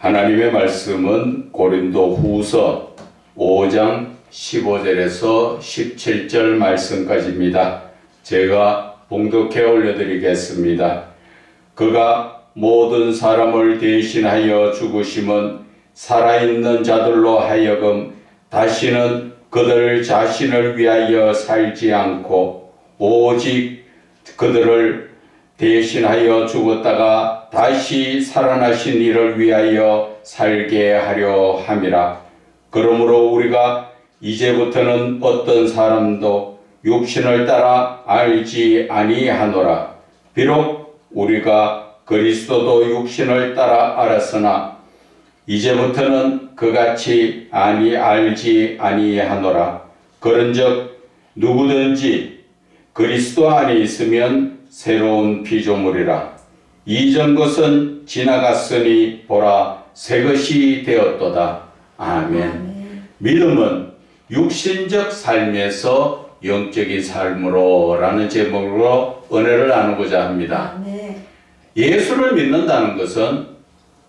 하나님의 말씀은 고린도 후서 5장 15절에서 17절 말씀까지입니다. 제가 봉독해 올려드리겠습니다. 그가 모든 사람을 대신하여 죽으심은 살아있는 자들로 하여금 다시는 그들 자신을 위하여 살지 않고 오직 그들을 대신하여 죽었다가 다시 살아나신 이를 위하여 살게 하려 함이라. 그러므로 우리가 이제부터는 어떤 사람도 육신을 따라 알지 아니하노라. 비록 우리가 그리스도도 육신을 따라 알았으나 이제부터는 그같이 알지 아니하노라. 그런즉 누구든지 그리스도 안에 있으면 새로운 피조물이라. 이전 것은 지나갔으니 보라 새 것이 되었도다. 아멘. 믿음은 육신적 삶에서 영적인 삶으로 라는 제목으로 은혜를 나누고자 합니다. 예수를 믿는다는 것은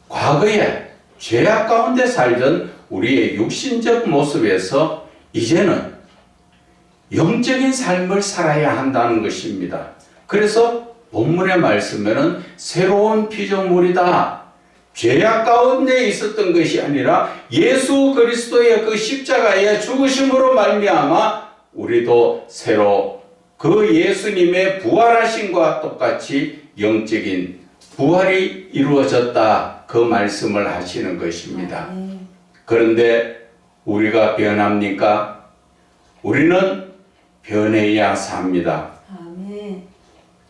과거에 죄악 가운데 살던 우리의 육신적 모습에서 이제는 영적인 삶을 살아야 한다는 것입니다. 그래서 본문의 말씀에는 새로운 피조물이다. 죄악 가운데 있었던 것이 아니라 예수 그리스도의 그 십자가의 죽으심으로 말미암아 우리도 새로 그 예수님의 부활하심과 똑같이 영적인 부활이 이루어졌다. 그 말씀을 하시는 것입니다. 그런데 우리가 변합니까? 우리는 변해야 삽니다.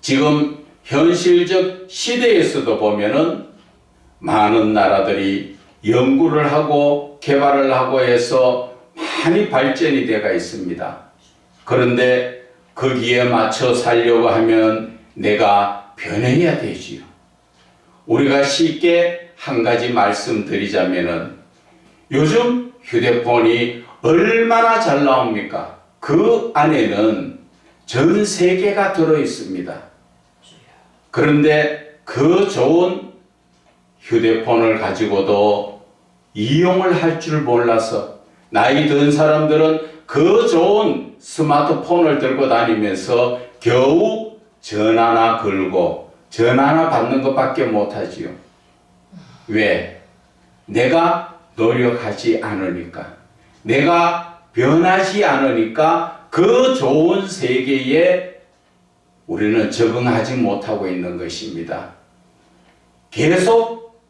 지금 현실적 시대에서도 보면은 많은 나라들이 연구를 하고 개발을 하고 해서 많이 발전이 되어 있습니다. 그런데 거기에 맞춰 살려고 하면 내가 변해야 되지요. 우리가 쉽게 한 가지 말씀드리자면은 요즘 휴대폰이 얼마나 잘 나옵니까? 그 안에는 전 세계가 들어 있습니다. 그런데 그 좋은 휴대폰을 가지고도 이용을 할 줄 몰라서 나이 든 사람들은 그 좋은 스마트폰을 들고 다니면서 겨우 전화나 걸고 전화나 받는 것밖에 못하지요. 왜? 내가 노력하지 않으니까, 내가 변하지 않으니까 그 좋은 세계에 우리는 적응하지 못하고 있는 것입니다. 계속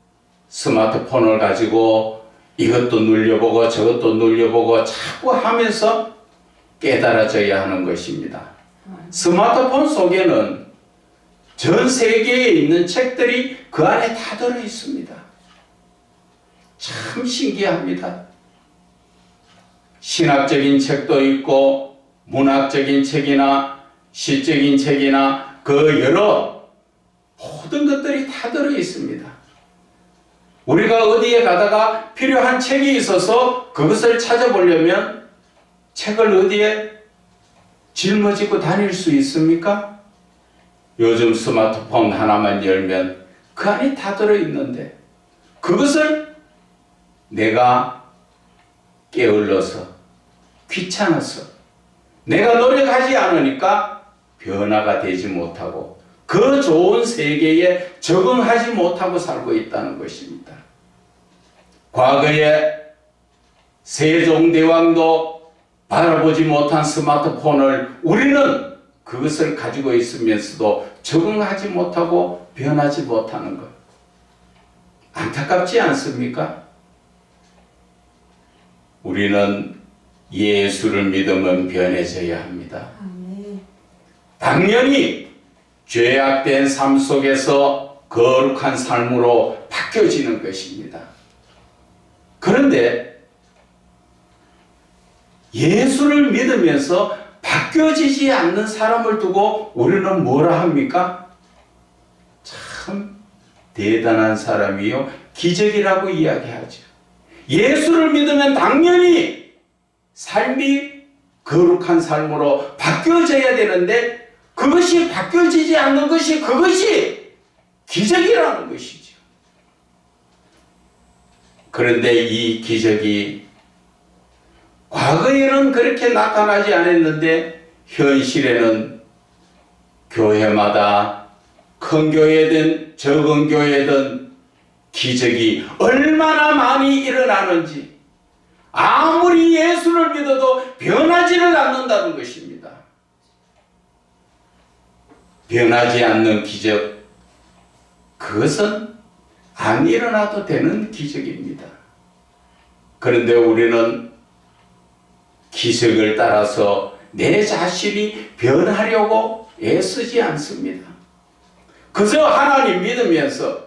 스마트폰을 가지고 이것도 눌려보고 저것도 눌려보고 자꾸 하면서 깨달아져야 하는 것입니다. 스마트폰 속에는 전 세계에 있는 책들이 그 안에 다 들어 있습니다. 참 신기합니다. 신학적인 책도 있고 문학적인 책이나 시적인 책이나 그 여러 모든 것들이 다 들어 있습니다. 우리가 어디에 가다가 필요한 책이 있어서 그것을 찾아보려면 책을 어디에 짊어지고 다닐 수 있습니까? 요즘 스마트폰 하나만 열면 그 안에 다 들어 있는데 그것을 내가 게을러서 귀찮아서 내가 노력하지 않으니까 변화가 되지 못하고 그 좋은 세계에 적응하지 못하고 살고 있다는 것입니다. 과거에 세종대왕도 바라보지 못한 스마트폰을 우리는 그것을 가지고 있으면서도 적응하지 못하고 변하지 못하는 것. 안타깝지 않습니까? 우리는 예수를 믿으면 변해져야 합니다. 당연히 죄악된 삶 속에서 거룩한 삶으로 바뀌어지는 것입니다. 그런데 예수를 믿으면서 바뀌어지지 않는 사람을 두고 우리는 뭐라 합니까? 참 대단한 사람이요, 기적이라고 이야기하죠. 예수를 믿으면 당연히 삶이 거룩한 삶으로 바뀌어져야 되는데 그것이 바뀌어지지 않는 것이 그것이 기적이라는 것이죠. 그런데 이 기적이 과거에는 그렇게 나타나지 않았는데 현실에는 교회마다 큰 교회든 적은 교회든 기적이 얼마나 많이 일어나는지, 아무리 예수를 믿어도 변하지를 않는다는 것입니다. 변하지 않는 기적, 그것은 안 일어나도 되는 기적입니다. 그런데 우리는 기적을 따라서 내 자신이 변하려고 애쓰지 않습니다. 그저 하나님 믿으면서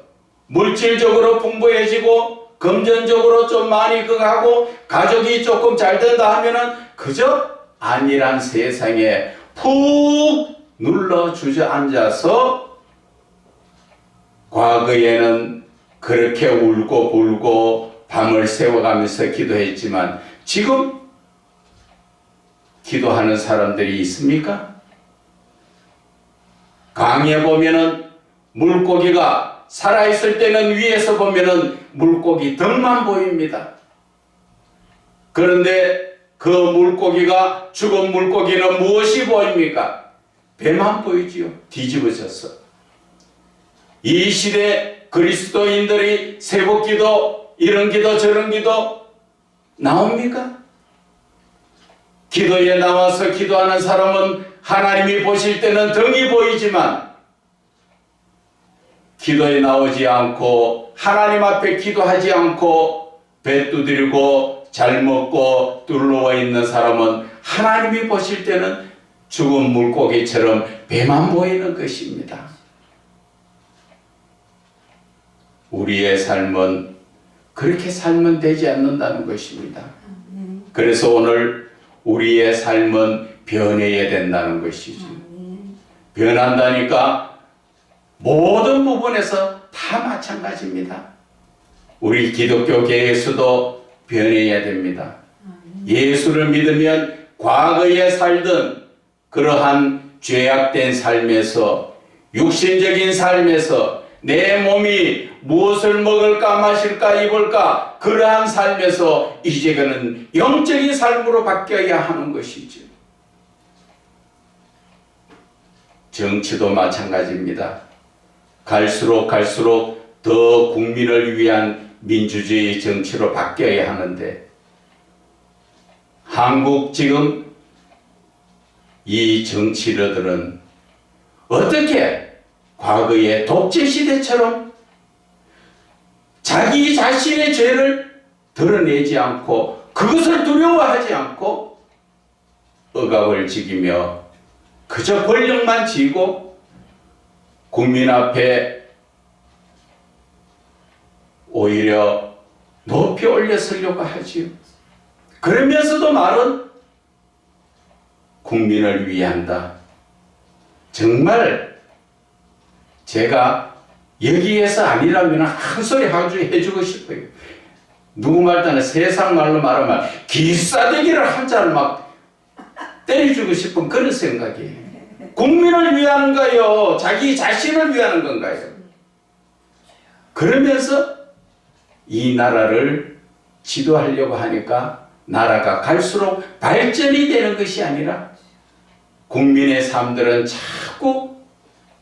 물질적으로 풍부해지고 금전적으로 좀 많이 그하고 가족이 조금 잘 된다 하면은 그저 안일한 세상에 푹 눌러 주저앉아서 과거에는 그렇게 울고 불고 밤을 새워가면서 기도했지만 지금 기도하는 사람들이 있습니까? 강에 보면은 물고기가 살아있을 때는 위에서 보면은 물고기 등만 보입니다. 그런데 그 물고기가, 죽은 물고기는 무엇이 보입니까? 배만 보이지요. 뒤집어져서. 이 시대 그리스도인들이 새벽기도, 이런 기도 저런 기도 나옵니까? 기도에 나와서 기도하는 사람은 하나님이 보실 때는 등이 보이지만 기도에 나오지 않고 하나님 앞에 기도하지 않고 배 두드리고 잘 먹고 뚫어와 있는 사람은 하나님이 보실 때는 죽은 물고기처럼 배만 보이는 것입니다. 우리의 삶은 그렇게 살면 되지 않는다는 것입니다. 그래서 오늘 우리의 삶은 변해야 된다는 것이죠. 변한다니까 모든 부분에서 다 마찬가지입니다. 우리 기독교계에서도 변해야 됩니다. 예수를 믿으면 과거에 살던 그러한 죄악된 삶에서, 육신적인 삶에서 내 몸이 무엇을 먹을까 마실까 입을까 그러한 삶에서 이제는 영적인 삶으로 바뀌어야 하는 것이죠. 정치도 마찬가지입니다. 갈수록 더 국민을 위한 민주주의 정치로 바뀌어야 하는데 한국 지금 이 정치러들은 어떻게 과거의 독재시대처럼 자기 자신의 죄를 드러내지 않고 그것을 두려워하지 않고 억압을 지키며 그저 권력만 쥐고 국민 앞에 오히려 높이 올려서려고 하지요. 그러면서도 말은 국민을 위한다. 정말 제가 여기에서 아니라면 한 소리 해주고 싶어요. 누구 말도 안 해. 세상 말로 말하면 기싸대기를 한 잔을 막 때려주고 싶은 그런 생각이에요. 국민을 위하는가요? 자기 자신을 위하는 건가요? 그러면서 이 나라를 지도하려고 하니까 나라가 갈수록 발전이 되는 것이 아니라 국민의 삶들은 자꾸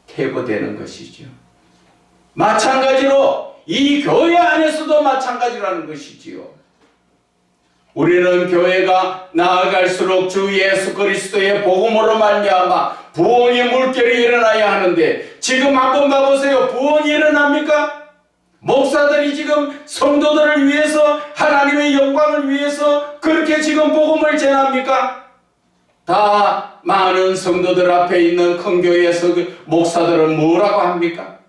퇴보되는 것이죠. 마찬가지로 이 교회 안에서도 마찬가지라는 것이지요. 우리는 교회가 나아갈수록 주 예수 그리스도의 복음으로 말미암아 부흥의 물결이 일어나야 하는데 지금 한번 봐보세요. 부흥이 일어납니까? 목사들이 지금 성도들을 위해서 하나님의 영광을 위해서 그렇게 지금 복음을 전합니까? 다 많은 성도들 앞에 있는 큰 교회에서 그 목사들은 뭐라고 합니까?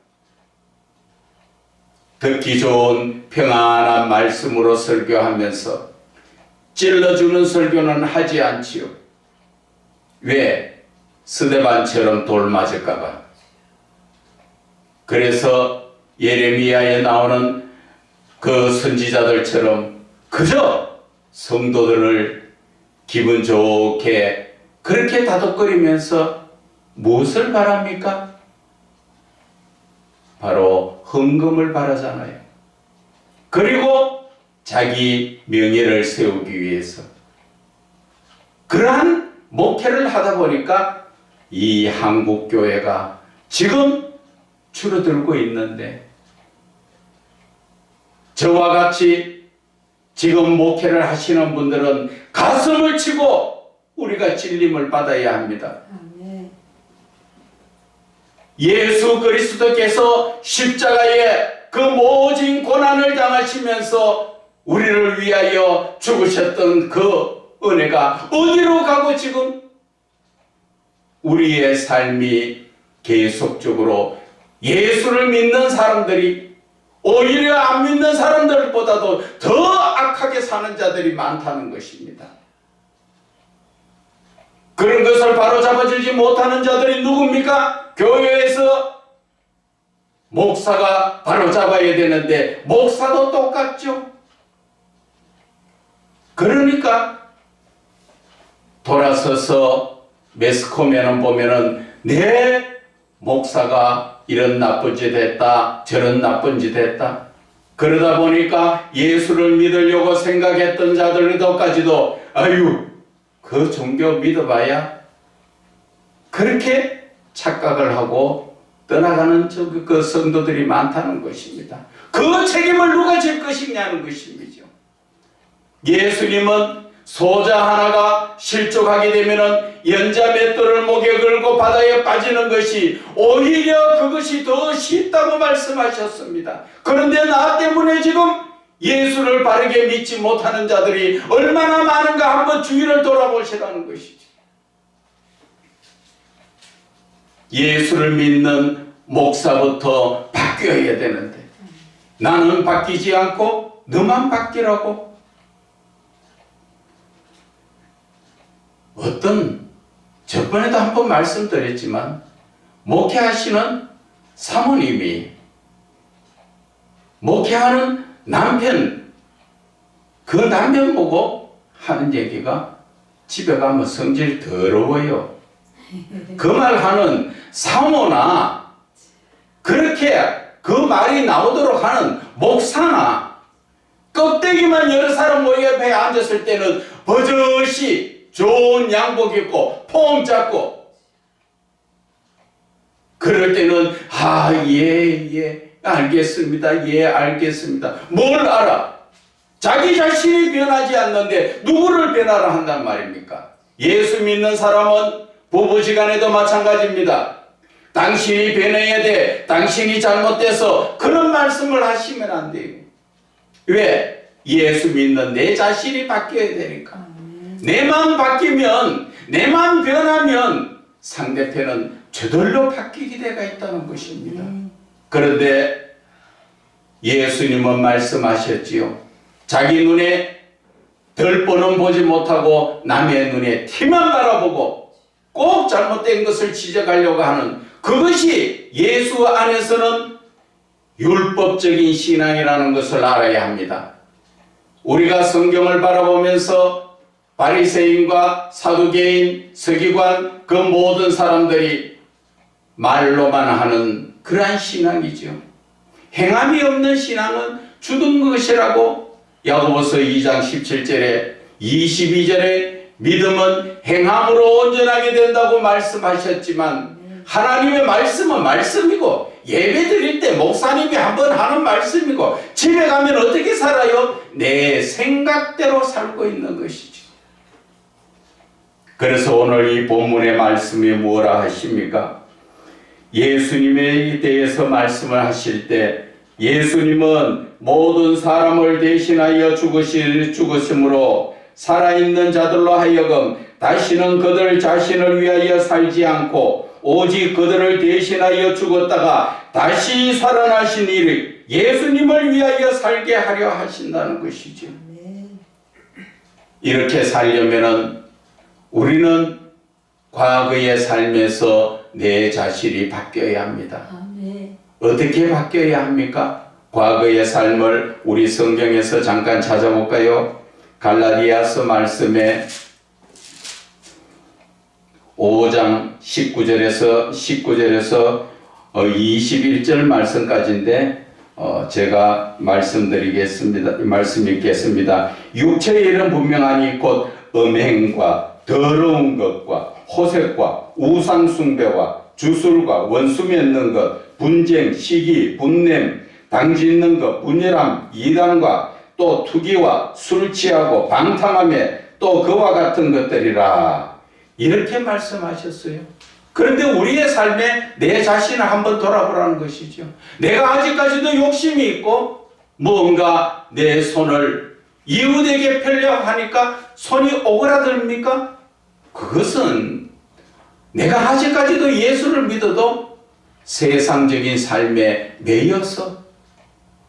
듣기 좋은 평안한 말씀으로 설교하면서 찔러주는 설교는 하지 않지요. 왜? 스데반처럼 돌 맞을까봐. 그래서 예레미야에 나오는 그 선지자들처럼 그저 성도들을 기분 좋게 그렇게 다독거리면서 무엇을 바랍니까? 바로 헌금을 바라잖아요. 그리고 자기 명예를 세우기 위해서 그러한 목회를 하다 보니까 이 한국교회가 지금 줄어들고 있는데, 저와 같이 지금 목회를 하시는 분들은 가슴을 치고 우리가 찔림을 받아야 합니다. 예수 그리스도께서 십자가에 그 모진 고난을 당하시면서 우리를 위하여 죽으셨던 그 은혜가 어디로 가고 지금 우리의 삶이 계속적으로 예수를 믿는 사람들이 오히려 안 믿는 사람들보다도 더 악하게 사는 자들이 많다는 것입니다. 그런 것을 바로잡아주지 못하는 자들이 누굽니까? 교회에서 목사가 바로잡아야 되는데 목사도 똑같죠. 그러니까 돌아서서 매스컴에는 보면은 내 목사가 이런 나쁜 짓 했다, 저런 나쁜 짓 했다. 그러다 보니까 예수를 믿으려고 생각했던 자들도까지도 아유, 그 종교 믿어봐야 그렇게 착각을 하고 떠나가는 그 성도들이 많다는 것입니다. 그 책임을 누가 질 것이냐는 것입니다. 예수님은 소자 하나가 실족하게 되면은 연자 맷돌을 목에 걸고 바다에 빠지는 것이 오히려 그것이 더 쉽다고 말씀하셨습니다. 그런데 나 때문에 지금 예수를 바르게 믿지 못하는 자들이 얼마나 많은가 한번 주위를 돌아보시라는 것이죠. 예수를 믿는 목사부터 바뀌어야 되는데 나는 바뀌지 않고 너만 바뀌라고. 저번에도 한번 말씀드렸지만 목회하시는 사모님이 목회하는 남편, 그 남편 보고 하는 얘기가 집에 가면 성질 더러워요. 그 말 하는 사모나 그렇게 그 말이 나오도록 하는 목사나 껍데기만 여러 사람 모여 옆에 앉았을 때는 버젓이 좋은 양복 입고 폼 잡고 그럴 때는 예 알겠습니다. 예 알겠습니다. 뭘 알아? 자기 자신이 변하지 않는데 누구를 변화를 한단 말입니까? 예수 믿는 사람은 부부지간에도 마찬가지입니다. 당신이 변해야 돼. 당신이 잘못돼서 그런 말씀을 하시면 안 돼요. 왜? 예수 믿는 내 자신이 바뀌어야 되니까. 내 마음 바뀌면, 내 마음 변하면 상대편은 저절로 바뀌게 되가 있다는 것입니다. 그런데 예수님은 말씀하셨지요. 자기 눈에 덜보는 보지 못하고 남의 눈에 티만 바라보고 꼭 잘못된 것을 지적하려고 하는 그것이 예수 안에서는 율법적인 신앙이라는 것을 알아야 합니다. 우리가 성경을 바라보면서 바리새인과 사두개인, 서기관 그 모든 사람들이 말로만 하는 그러한 신앙이죠. 행함이 없는 신앙은 죽은 것이라고 야고보서 2장 17절에 22절에 믿음은 행함으로 온전하게 된다고 말씀하셨지만 하나님의 말씀은 말씀이고 예배 드릴 때 목사님이 한번 하는 말씀이고 집에 가면 어떻게 살아요? 내 생각대로 살고 있는 것이죠. 그래서 오늘 이 본문의 말씀이 뭐라 하십니까? 예수님에 대해서 말씀을 하실 때 예수님은 모든 사람을 대신하여 죽으심으로 살아있는 자들로 하여금 다시는 그들 자신을 위하여 살지 않고 오직 그들을 대신하여 죽었다가 다시 살아나신 이를 예수님을 위하여 살게 하려 하신다는 것이죠. 이렇게 살려면은 우리는 과거의 삶에서 내 자신이 바뀌어야 합니다. 어떻게 바뀌어야 합니까? 과거의 삶을 우리 성경에서 잠깐 찾아볼까요? 갈라디아서 말씀에 5장 19절에서 21절 말씀까지인데 제가 말씀 읽겠습니다. 육체의 일은 분명하니 곧 음행과 더러운 것과 호색과 우상숭배와 주술과 원수 맺는 것, 분쟁, 시기, 분냄, 당짓는 것, 분열함, 이단과 또 투기와 술 취하고 방탕함에 또 그와 같은 것들이라. 이렇게 말씀하셨어요. 그런데 우리의 삶에 내 자신을 한번 돌아보라는 것이죠. 내가 아직까지도 욕심이 있고 뭔가 내 손을 이웃에게 펴려고 하니까 손이 오그라듭니까? 그것은 내가 아직까지도 예수를 믿어도 세상적인 삶에 매여서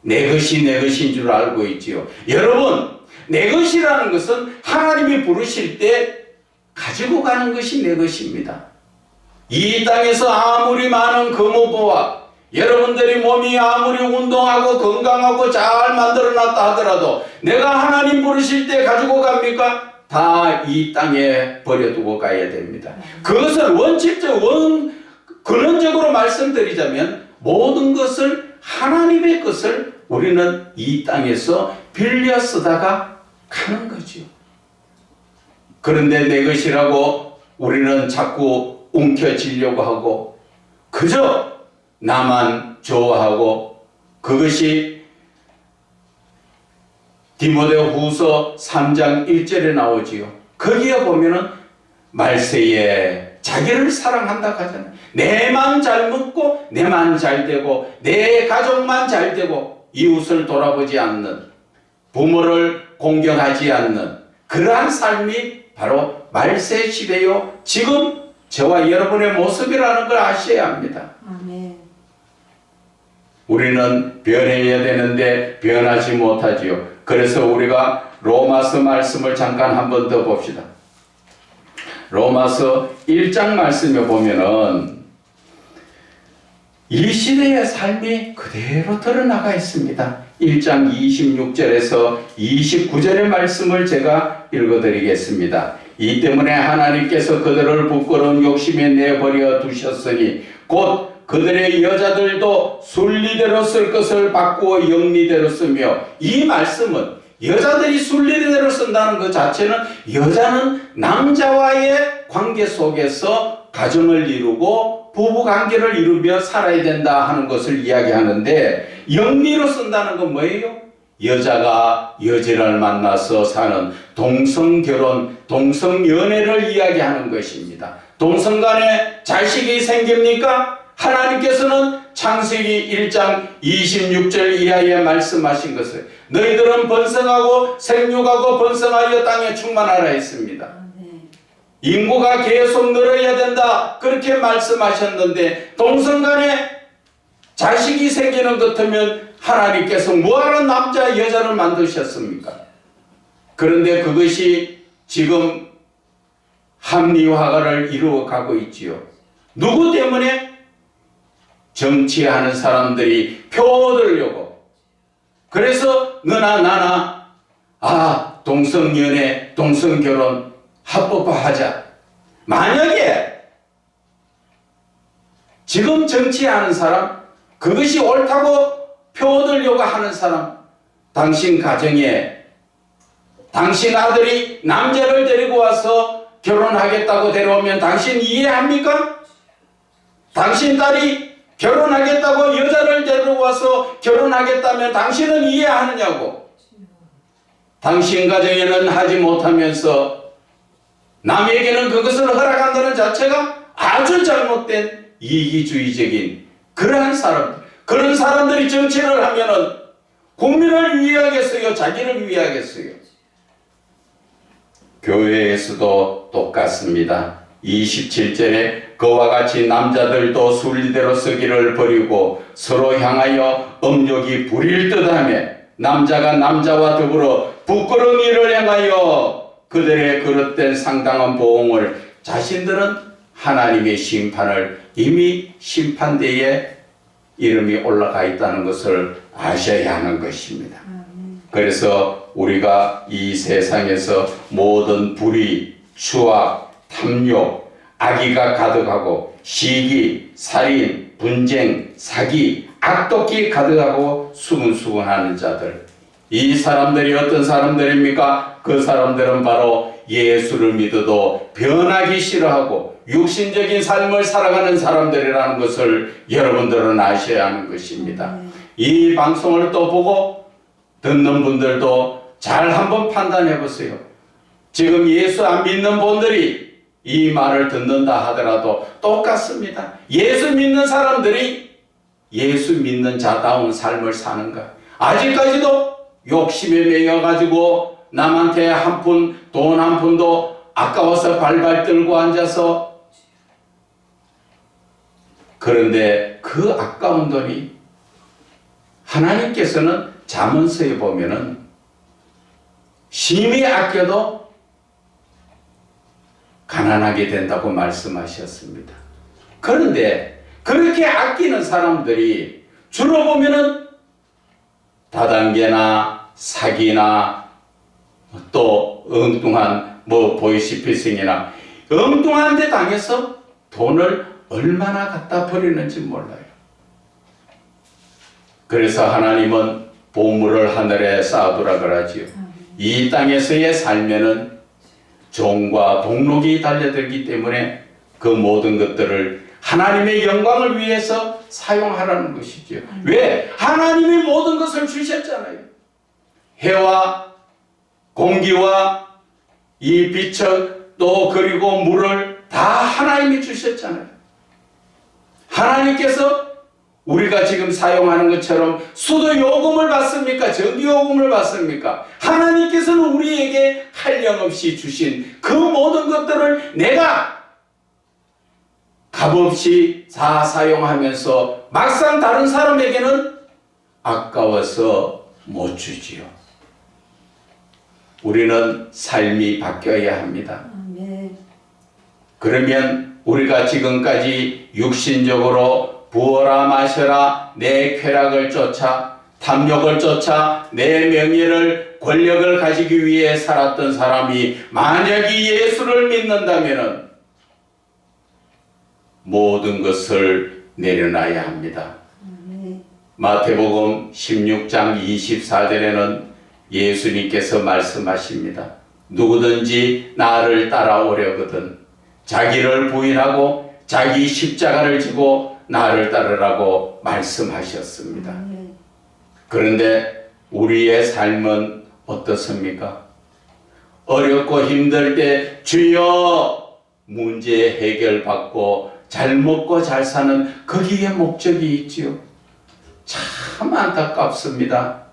내 것이 내 것인 줄 알고 있지요. 여러분, 내 것이라는 것은 하나님이 부르실 때 가지고 가는 것이 내 것입니다. 이 땅에서 아무리 많은 금오보와 여러분들이 몸이 아무리 운동하고 건강하고 잘 만들어놨다 하더라도 내가 하나님 부르실 때 가지고 갑니까? 다 이 땅에 버려두고 가야 됩니다. 그것을 근원적으로 말씀드리자면 모든 것을 하나님의 것을 우리는 이 땅에서 빌려 쓰다가 가는 거죠. 그런데 내 것이라고 우리는 자꾸 움켜쥐려고 하고 그저 나만 좋아하고 그것이 디모데후서 3장 1절에 나오지요. 거기에 보면은 말세에 자기를 사랑한다 하잖아요. 내만 잘 먹고 내만 잘 되고 내 가족만 잘 되고 이웃을 돌아보지 않는, 부모를 공경하지 않는 그러한 삶이 바로 말세 시대요 지금 저와 여러분의 모습이라는 걸 아셔야 합니다. 아멘. 우리는 변해야 되는데 변하지 못하지요. 그래서 우리가 로마서 말씀을 잠깐 한 번 더 봅시다. 로마서 1장 말씀에 보면은 이 시대의 삶이 그대로 드러나가 있습니다. 1장 26절에서 29절의 말씀을 제가 읽어드리겠습니다. 이 때문에 하나님께서 그들을 부끄러운 욕심에 내버려 두셨으니 곧 그들의 여자들도 순리대로 쓸 것을 바꾸어 영리대로 쓰며, 이 말씀은 여자들이 순리대로 쓴다는 것 자체는 여자는 남자와의 관계 속에서 가정을 이루고 부부관계를 이루며 살아야 된다 하는 것을 이야기하는데, 영리로 쓴다는 건 뭐예요? 여자가 여자를 만나서 사는 동성결혼, 동성연애를 이야기하는 것입니다. 동성간에 자식이 생깁니까? 하나님께서는 창세기 1장 26절 이하에 말씀하신 것을 너희들은 번성하고 생육하고 번성하여 땅에 충만하라 했습니다. 인구가 계속 늘어야 된다 그렇게 말씀하셨는데, 동성간에 자식이 생기는 것 같으면 하나님께서 뭐하러 남자 여자를 만드셨습니까? 그런데 그것이 지금 합리화를 이루어가고 있지요. 누구 때문에? 정치하는 사람들이 표 얻으려고. 그래서 너나 나나 동성연애, 동성결혼 합법화하자. 만약에 지금 정치하는 사람, 그것이 옳다고 표 얻으려고 하는 사람, 당신 가정에 당신 아들이 남자를 데리고 와서 결혼하겠다고 데려오면 당신 이해합니까? 당신 딸이 결혼하겠다고 여자를 데려와서 결혼하겠다면 당신은 이해하느냐고. 당신 가정에는 하지 못하면서 남에게는 그것을 허락한다는 자체가 아주 잘못된 이기주의적인 그러한 사람들, 그런 사람들이 정치를 하면은 국민을 위하겠어요? 자기를 위하겠어요? 교회에서도 똑같습니다. 27절에 그와 같이 남자들도 순리대로 쓰기를 버리고 서로 향하여 음욕이 부릴 듯하며 남자가 남자와 더불어 부끄러운 일을 행하여 그들의 그릇된 상당한 보응을, 자신들은 하나님의 심판을 이미 심판대에 이름이 올라가 있다는 것을 아셔야 하는 것입니다. 그래서 우리가 이 세상에서 모든 불의, 추악, 탐욕, 악의가 가득하고 시기, 살인, 분쟁, 사기, 악독기 가득하고 수군수군하는 자들. 이 사람들이 어떤 사람들입니까? 그 사람들은 바로 예수를 믿어도 변하기 싫어하고 육신적인 삶을 살아가는 사람들이라는 것을 여러분들은 아셔야 하는 것입니다. 이 방송을 또 보고 듣는 분들도 잘 한번 판단해 보세요. 지금 예수 안 믿는 분들이 이 말을 듣는다 하더라도 똑같습니다. 예수 믿는 사람들이 예수 믿는 자다운 삶을 사는가? 아직까지도 욕심에 매여가지고 남한테 한 푼, 돈 한 푼도 아까워서 발발 떨고 앉아서, 그런데 그 아까운 돈이 하나님께서는 잠언서에 보면은 심히 아껴도 가난하게 된다고 말씀하셨습니다. 그런데 그렇게 아끼는 사람들이 주로 보면은 다단계나 사기나 또 엉뚱한 보이스피싱이나 엉뚱한 데 당해서 돈을 얼마나 갖다 버리는지 몰라요. 그래서 하나님은 보물을 하늘에 쌓아두라 그러지요. 이 땅에서의 삶에는 종과 동록이 달려들기 때문에 그 모든 것들을 하나님의 영광을 위해서 사용하라는 것이죠. 왜? 하나님이 모든 것을 주셨잖아요. 해와 공기와 이 빛을 또 그리고 물을 다 하나님이 주셨잖아요. 하나님께서 우리가 지금 사용하는 것처럼 수도 요금을 받습니까? 전기 요금을 받습니까? 하나님께서는 우리에게 한량없이 주신 그 모든 것들을 내가 값없이 다 사용하면서 막상 다른 사람에게는 아까워서 못 주지요. 우리는 삶이 바뀌어야 합니다. 그러면 우리가 지금까지 육신적으로 부어라 마셔라 내 쾌락을 쫓아 탐욕을 쫓아 내 명예를 권력을 가지기 위해 살았던 사람이 만약에 예수를 믿는다면 모든 것을 내려놔야 합니다. 마태복음 16장 24절에는 예수님께서 말씀하십니다. 누구든지 나를 따라오려거든 자기를 부인하고 자기 십자가를 지고 나를 따르라고 말씀하셨습니다. 그런데 우리의 삶은 어떻습니까? 어렵고 힘들 때 주여 문제 해결받고 잘 먹고 잘 사는 거기에 목적이 있지요. 참 안타깝습니다.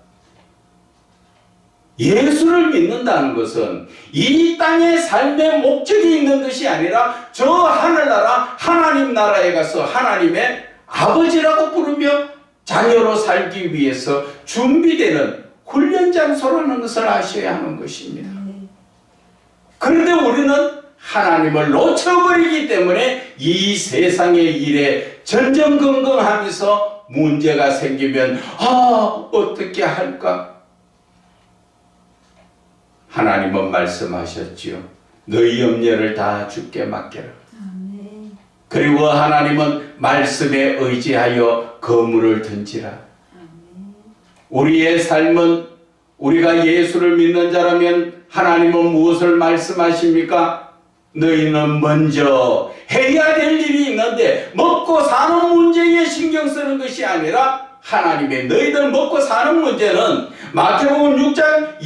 예수를 믿는다는 것은 이 땅의 삶의 목적이 있는 것이 아니라 저 하늘나라 하나님 나라에 가서 하나님의 아버지라고 부르며 자녀로 살기 위해서 준비되는 훈련 장소라는 것을 아셔야 하는 것입니다. 그런데 우리는 하나님을 놓쳐버리기 때문에 이 세상의 일에 전전긍긍하면서 문제가 생기면 어떻게 할까? 하나님은 말씀하셨지요. 너희 염려를 다 주께 맡겨라. 그리고 하나님은 말씀에 의지하여 거물을 던지라. 우리의 삶은 우리가 예수를 믿는 자라면 하나님은 무엇을 말씀하십니까? 너희는 먼저 해야 될 일이 있는데 먹고 사는 문제에 신경 쓰는 것이 아니라 하나님의 너희들 먹고 사는 문제는 마태복음 6장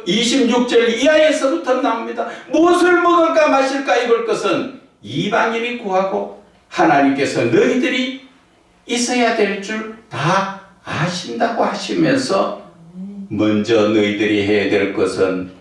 26절 이하에서부터 나옵니다. 무엇을 먹을까 마실까 입을 것은 이방인이 구하고 하나님께서 너희들이 있어야 될 줄 다 아신다고 하시면서 먼저 너희들이 해야 될 것은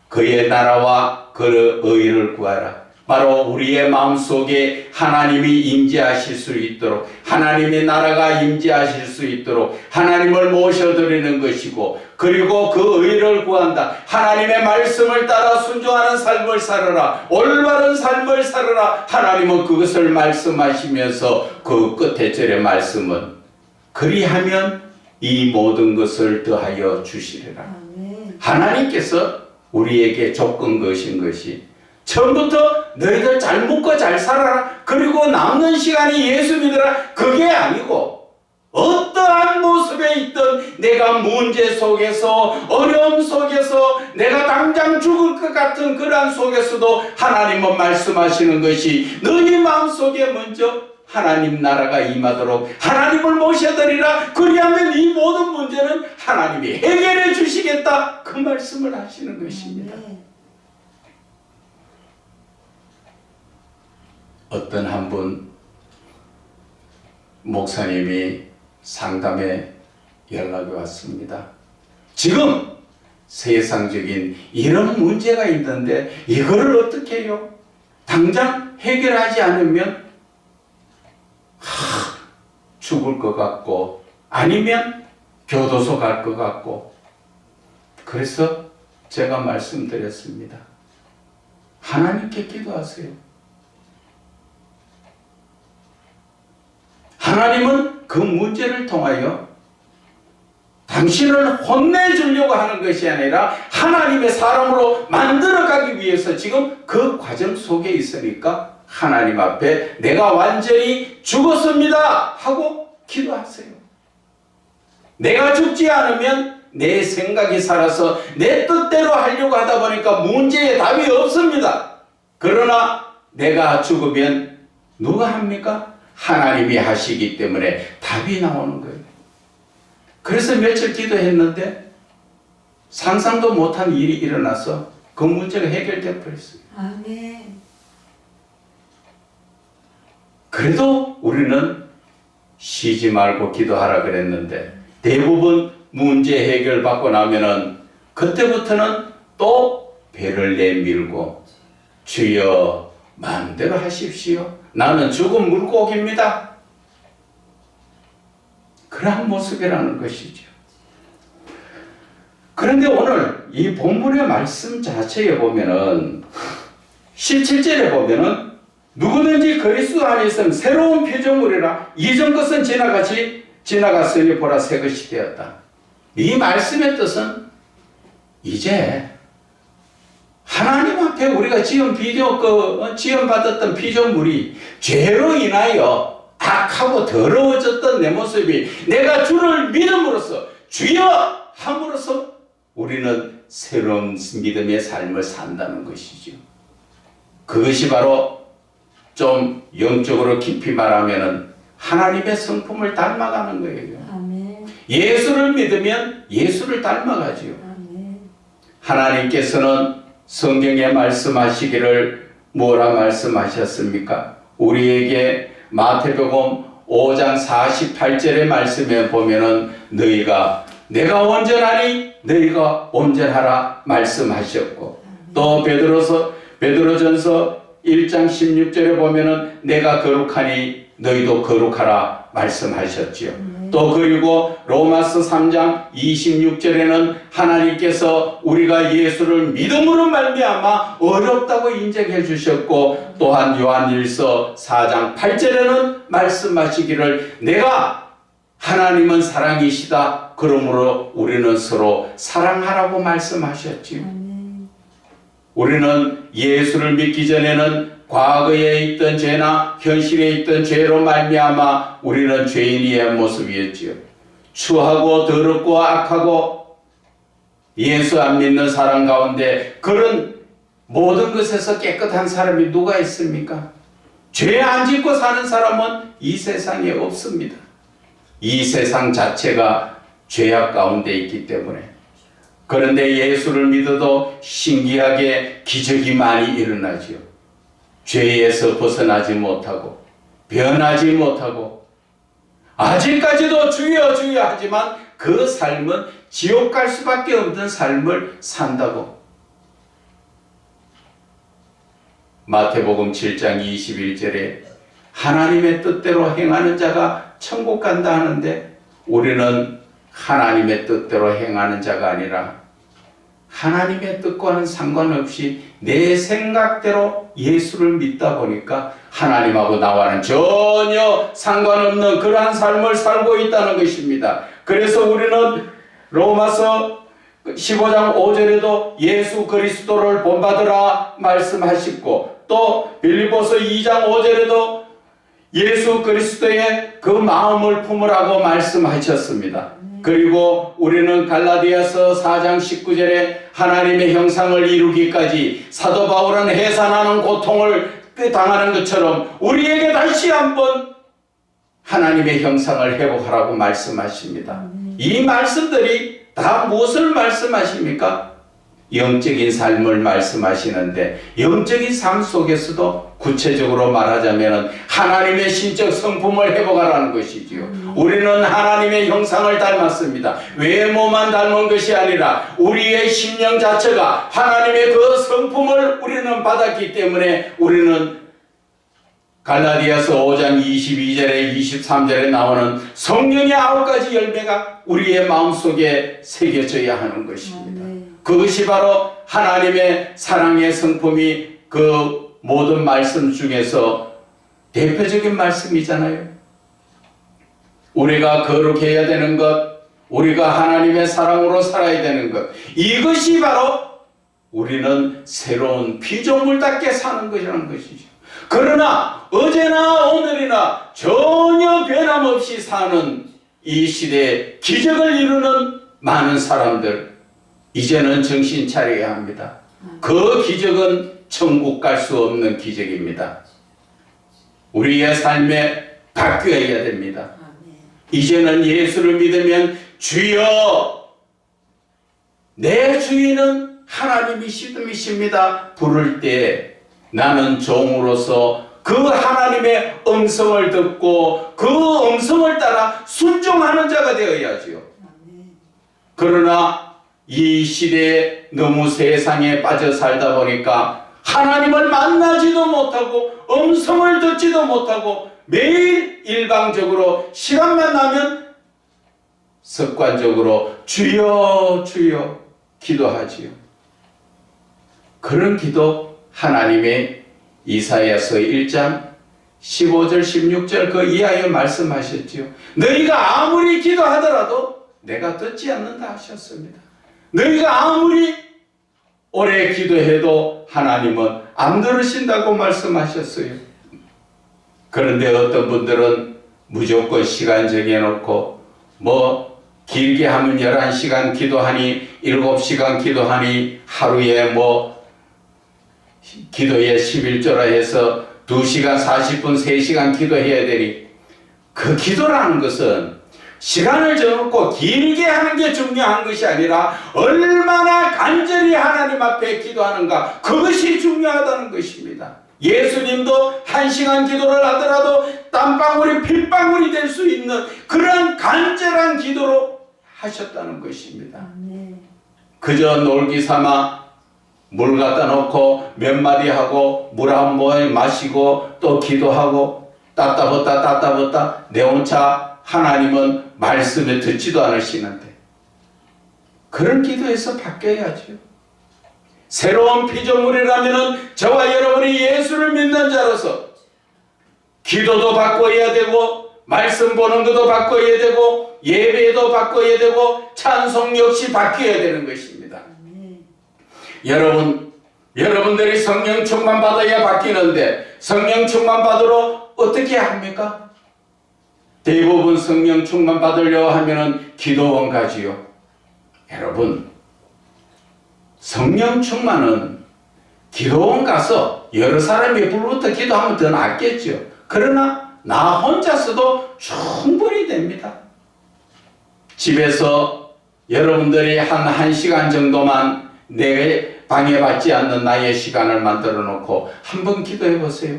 그의 나라와 그의 의를 구하라. 바로 우리의 마음속에 하나님이 임재하실 수 있도록 하나님의 나라가 임재하실 수 있도록 하나님을 모셔드리는 것이고 그리고 그 의를 구한다. 하나님의 말씀을 따라 순종하는 삶을 살아라. 올바른 삶을 살아라. 하나님은 그것을 말씀하시면서 그 끝에 절의 말씀은 그리하면 이 모든 것을 더하여 주시리라. 하나님께서 우리에게 조건 거신 것이 처음부터 너희들 잘 먹고 잘 살아라. 그리고 남는 시간이 예수 믿으라. 그게 아니고 어떠한 모습에 있던 내가 문제 속에서 어려움 속에서 내가 당장 죽을 것 같은 그러한 속에서도 하나님은 말씀하시는 것이 너희 마음속에 먼저 하나님 나라가 임하도록 하나님을 모셔드리라. 그리하면 이 모든 문제는 하나님이 해결해 주시겠다. 그 말씀을 하시는 것입니다. 어떤 한 분 목사님이 상담에 연락이 왔습니다. 지금 세상적인 이런 문제가 있는데 이거를 어떻게 해요? 당장 해결하지 않으면 죽을 것 같고 아니면 교도소 갈 것 같고. 그래서 제가 말씀드렸습니다. 하나님께 기도하세요. 하나님은 그 문제를 통하여 당신을 혼내주려고 하는 것이 아니라 하나님의 사람으로 만들어가기 위해서 지금 그 과정 속에 있으니까 하나님 앞에 내가 완전히 죽었습니다 하고 기도하세요. 내가 죽지 않으면 내 생각이 살아서 내 뜻대로 하려고 하다 보니까 문제에 답이 없습니다. 그러나 내가 죽으면 누가 합니까? 하나님이 하시기 때문에 답이 나오는 거예요. 그래서 며칠 기도했는데 상상도 못한 일이 일어나서 그 문제가 해결되어 버렸어요. 아멘. 그래도 우리는 쉬지 말고 기도하라 그랬는데 대부분 문제 해결받고 나면은 그때부터는 또 배를 내밀고 주여 마음대로 하십시오. 나는 죽은 물고기입니다. 그러한 모습이라는 것이죠. 그런데 오늘 이 본문의 말씀 자체에 보면은 17절에 보면은 누구든지 그리스도 안에 있으면 새로운 피조물이라 이전 것은 지나갔으니 보라 새 것이 되었다. 이 말씀의 뜻은 이제 하나님 앞에 우리가 지원받았던 피조물이 죄로 인하여 악하고 더러워졌던 내 모습이 내가 주를 믿음으로써 주여 함으로써 우리는 새로운 믿음의 삶을 산다는 것이죠. 그것이 바로 좀 영적으로 깊이 말하면은 하나님의 성품을 닮아가는 거예요. 아멘. 예수를 믿으면 예수를 닮아가지요. 아멘. 하나님께서는 성경에 말씀하시기를 뭐라 말씀하셨습니까? 우리에게 마태복음 5장 48절의 말씀에 보면은 내가 온전하니 너희가 온전하라 말씀하셨고, 또 베드로전서 1장 16절에 보면은 내가 거룩하니 너희도 거룩하라 말씀하셨지요. 또 그리고 로마서 3장 26절에는 하나님께서 우리가 예수를 믿음으로 말미암아 어렵다고 인정해 주셨고, 또한 요한일서 4장 8절에는 말씀하시기를 내가 하나님은 사랑이시다. 그러므로 우리는 서로 사랑하라고 말씀하셨지요. 우리는 예수를 믿기 전에는 과거에 있던 죄나 현실에 있던 죄로 말미암아 우리는 죄인의 모습이었지요. 추하고 더럽고 악하고 예수 안 믿는 사람 가운데 그런 모든 것에서 깨끗한 사람이 누가 있습니까? 죄 안 짓고 사는 사람은 이 세상에 없습니다. 이 세상 자체가 죄악 가운데 있기 때문에. 그런데 예수를 믿어도 신기하게 기적이 많이 일어나지요. 죄에서 벗어나지 못하고 변하지 못하고 아직까지도 주여 주여 하지만 그 삶은 지옥 갈 수밖에 없는 삶을 산다고. 마태복음 7장 21절에 하나님의 뜻대로 행하는 자가 천국 간다 하는데 우리는 하나님의 뜻대로 행하는 자가 아니라 하나님의 뜻과는 상관없이 내 생각대로 예수를 믿다 보니까 하나님하고 나와는 전혀 상관없는 그러한 삶을 살고 있다는 것입니다. 그래서 우리는 로마서 15장 5절에도 예수 그리스도를 본받으라 말씀하시고, 또 빌립보서 2장 5절에도 예수 그리스도의 그 마음을 품으라고 말씀하셨습니다. 그리고 우리는 갈라디아서 4장 19절에 하나님의 형상을 이루기까지 사도 바울은 해산하는 고통을 당하는 것처럼 우리에게 다시 한번 하나님의 형상을 회복하라고 말씀하십니다. 이 말씀들이 다 무엇을 말씀하십니까? 영적인 삶을 말씀하시는데, 영적인 삶 속에서도 구체적으로 말하자면 하나님의 신적 성품을 회복하라는 것이지요. 우리는 하나님의 형상을 닮았습니다. 외모만 닮은 것이 아니라 우리의 심령 자체가 하나님의 그 성품을 우리는 받았기 때문에, 우리는 갈라디아서 5장 22절에 23절에 나오는 성령의 9가지 열매가 우리의 마음속에 새겨져야 하는 것입니다. 그것이 바로 하나님의 사랑의 성품이 그 모든 말씀 중에서 대표적인 말씀이잖아요. 우리가 거룩해야 되는 것, 우리가 하나님의 사랑으로 살아야 되는 것, 이것이 바로 우리는 새로운 피조물답게 사는 것이라는 것이죠. 그러나 어제나 오늘이나 전혀 변함없이 사는 이 시대에 기적을 이루는 많은 사람들, 이제는 정신 차려야 합니다. 그 기적은 천국 갈 수 없는 기적입니다. 우리의 삶에 바뀌어야 됩니다. 이제는 예수를 믿으면 주여, 내 주인은 하나님이십니다 부를 때 나는 종으로서 그 하나님의 음성을 듣고 그 음성을 따라 순종하는 자가 되어야지요. 그러나 이 시대에 너무 세상에 빠져 살다 보니까 하나님을 만나지도 못하고 음성을 듣지도 못하고 매일 일방적으로 시간만 나면 습관적으로 주여 주여 기도하지요. 그런 기도 하나님의 이사야서 1장 15절 16절 그 이하에 말씀하셨지요. 너희가 아무리 기도하더라도 내가 듣지 않는다 하셨습니다. 너희가 아무리 오래 기도해도 하나님은 안 들으신다고 말씀하셨어요. 그런데 어떤 분들은 무조건 시간 정해놓고 길게 하면 11시간 기도하니 7시간 기도하니 하루에 기도에 11조라 해서 2시간 40분 3시간 기도해야 되니, 그 기도라는 것은 시간을 정해놓고 길게 하는 게 중요한 것이 아니라 얼마나 간절히 하나님 앞에 기도하는가, 그것이 중요하다는 것입니다. 예수님도 1시간 기도를 하더라도 땀방울이 핏방울이 될 수 있는 그런 간절한 기도로 하셨다는 것입니다. 그저 놀기 삼아 물 갖다 놓고 몇 마디 하고 물 한 모금 마시고 또 기도하고 따따붙다 내 혼자 하나님은 말씀을 듣지도 않으시는데, 그런 기도에서 바뀌어야죠. 새로운 피조물이라면 저와 여러분이 예수를 믿는 자로서 기도도 바꿔야 되고 말씀 보는 것도 바꿔야 되고 예배도 바꿔야 되고 찬송 역시 바뀌어야 되는 것입니다. 여러분들이 성령 충만 받아야 바뀌는데, 성령 충만 받으러 어떻게 합니까? 대부분 성령 충만 받으려 하면은 기도원 가지요. 여러분, 성령 충만은 기도원 가서 여러 사람이 불부터 기도하면 더 낫겠죠. 그러나 나 혼자서도 충분히 됩니다. 집에서 여러분들이 한 1시간 정도만 내 방해받지 않는 나의 시간을 만들어 놓고 한번 기도해 보세요.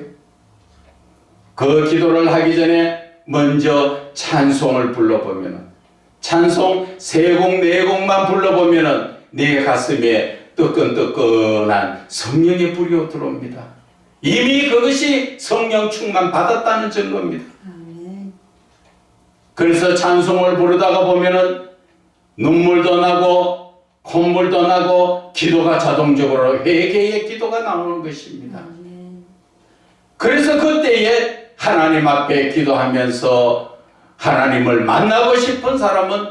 그 기도를 하기 전에 먼저 찬송을 불러보면, 찬송 3곡 4곡만 불러보면 내 가슴에 뜨끈뜨끈한 성령의 불이 들어옵니다. 이미 그것이 성령 충만 받았다는 증거입니다. 그래서 찬송을 부르다가 보면은 눈물도 나고 콧물도 나고 기도가 자동적으로 회개의 기도가 나오는 것입니다. 그래서 그때에 하나님 앞에 기도하면서 하나님을 만나고 싶은 사람은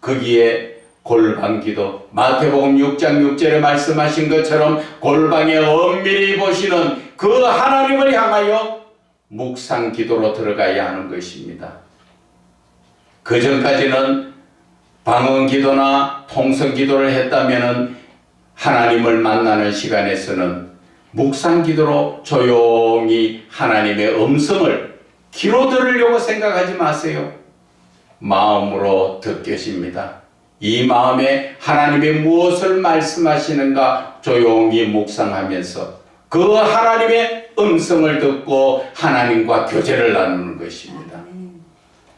거기에 골방기도, 마태복음 6장 6절에 말씀하신 것처럼 골방에 엄밀히 보시는 그 하나님을 향하여 묵상기도로 들어가야 하는 것입니다. 그 전까지는 방언기도나 통성기도를 했다면 하나님을 만나는 시간에서는 묵상기도로 조용히 하나님의 음성을 귀로 들으려고 생각하지 마세요. 마음으로 듣겠습니다. 이 마음에 하나님이 무엇을 말씀하시는가 조용히 묵상하면서 그 하나님의 음성을 듣고 하나님과 교제를 나누는 것입니다.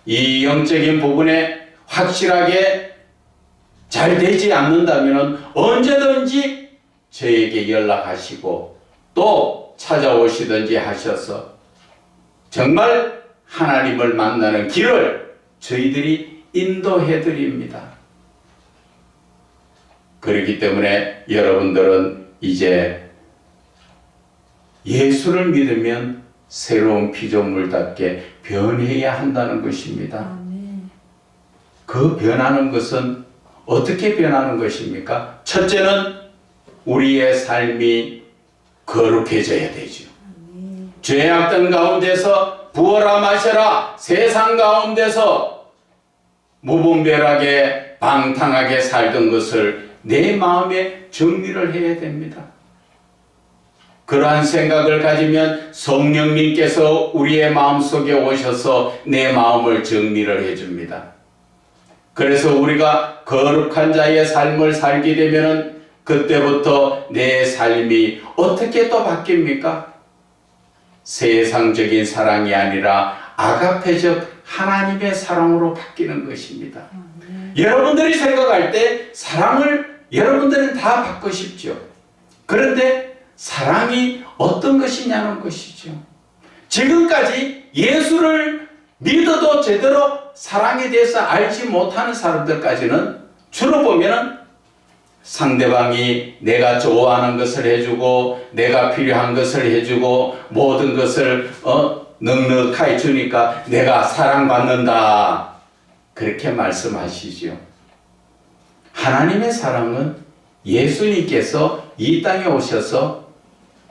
이 영적인 부분에 확실하게 잘 되지 않는다면 언제든지 저에게 연락하시고 또 찾아오시든지 하셔서 정말 하나님을 만나는 길을 저희들이 인도해 드립니다. 그렇기 때문에 여러분들은 이제 예수를 믿으면 새로운 피조물답게 변해야 한다는 것입니다. 그 변하는 것은 어떻게 변하는 것입니까? 첫째는 우리의 삶이 거룩해져야 되죠. 죄악된 가운데서 부어라 마셔라 세상 가운데서 무분별하게 방탕하게 살던 것을 내 마음에 정리를 해야 됩니다. 그러한 생각을 가지면 성령님께서 우리의 마음속에 오셔서 내 마음을 정리를 해줍니다. 그래서 우리가 거룩한 자의 삶을 살게 되면 그때부터 내 삶이 어떻게 또 바뀝니까? 세상적인 사랑이 아니라 아가페적 하나님의 사랑으로 바뀌는 것입니다. 여러분들이 생각할 때 사랑을 여러분들은 다 받고 싶죠. 그런데 사랑이 어떤 것이냐는 것이죠. 지금까지 예수를 믿어도 제대로 사랑에 대해서 알지 못하는 사람들까지는 주로 보면은 상대방이 내가 좋아하는 것을 해주고 내가 필요한 것을 해주고 모든 것을 넉넉하게 주니까 내가 사랑받는다 그렇게 말씀하시죠. 하나님의 사랑은 예수님께서 이 땅에 오셔서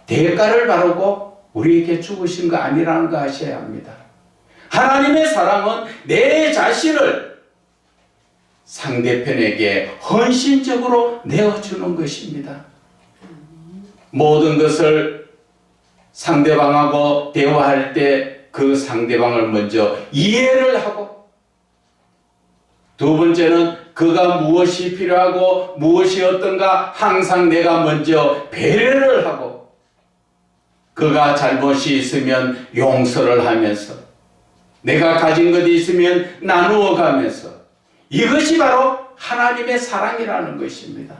대가를 바르고 우리에게 죽으신 거 아니라는 거 아셔야 합니다. 하나님의 사랑은 내 자신을 상대편에게 헌신적으로 내어주는 것입니다. 모든 것을 상대방하고 대화할 때 그 상대방을 먼저 이해를 하고 두 번째는 그가 무엇이 필요하고 무엇이 어떤가 항상 내가 먼저 배려를 하고 그가 잘못이 있으면 용서를 하면서 내가 가진 것이 있으면 나누어 가면서 이것이 바로 하나님의 사랑이라는 것입니다.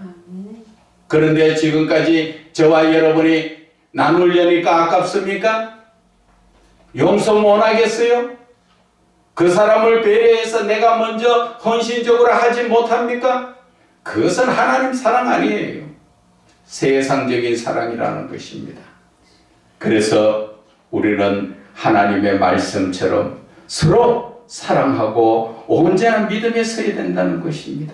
그런데 지금까지 저와 여러분이 나누려니까 아깝습니까? 용서 못 하겠어요? 그 사람을 배려해서 내가 먼저 헌신적으로 하지 못합니까? 그것은 하나님 사랑 아니에요. 세상적인 사랑이라는 것입니다. 그래서 우리는 하나님의 말씀처럼 서로 사랑하고 온전한 믿음에 서야 된다는 것입니다.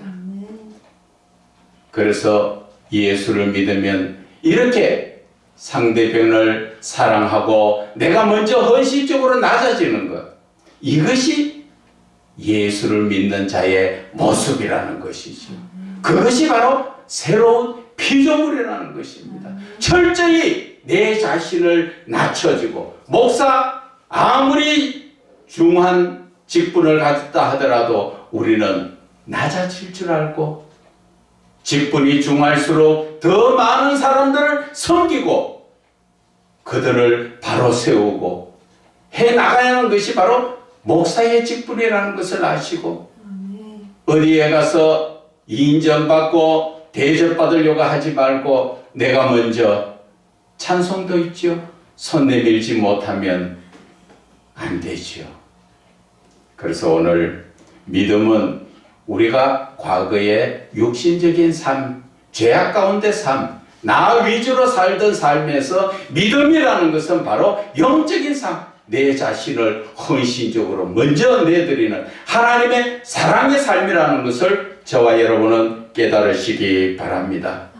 그래서 예수를 믿으면 이렇게 상대편을 사랑하고 내가 먼저 헌신적으로 낮아지는 것, 이것이 예수를 믿는 자의 모습이라는 것이죠. 그것이 바로 새로운 피조물이라는 것입니다. 철저히 내 자신을 낮춰주고 목사 아무리 중한 직분을 가졌다 하더라도 우리는 낮아질 줄 알고 직분이 중할수록 더 많은 사람들을 섬기고 그들을 바로 세우고 해나가야 하는 것이 바로 목사의 직분이라는 것을 아시고 어디에 가서 인정받고 대접받으려고 하지 말고 내가 먼저 찬송도 있죠. 손 내밀지 못하면 안 되죠. 그래서 오늘 믿음은 우리가 과거의 육신적인 삶, 죄악 가운데 삶, 나 위주로 살던 삶에서 믿음이라는 것은 바로 영적인 삶, 내 자신을 헌신적으로 먼저 내드리는 하나님의 사랑의 삶이라는 것을 저와 여러분은 깨달으시기 바랍니다.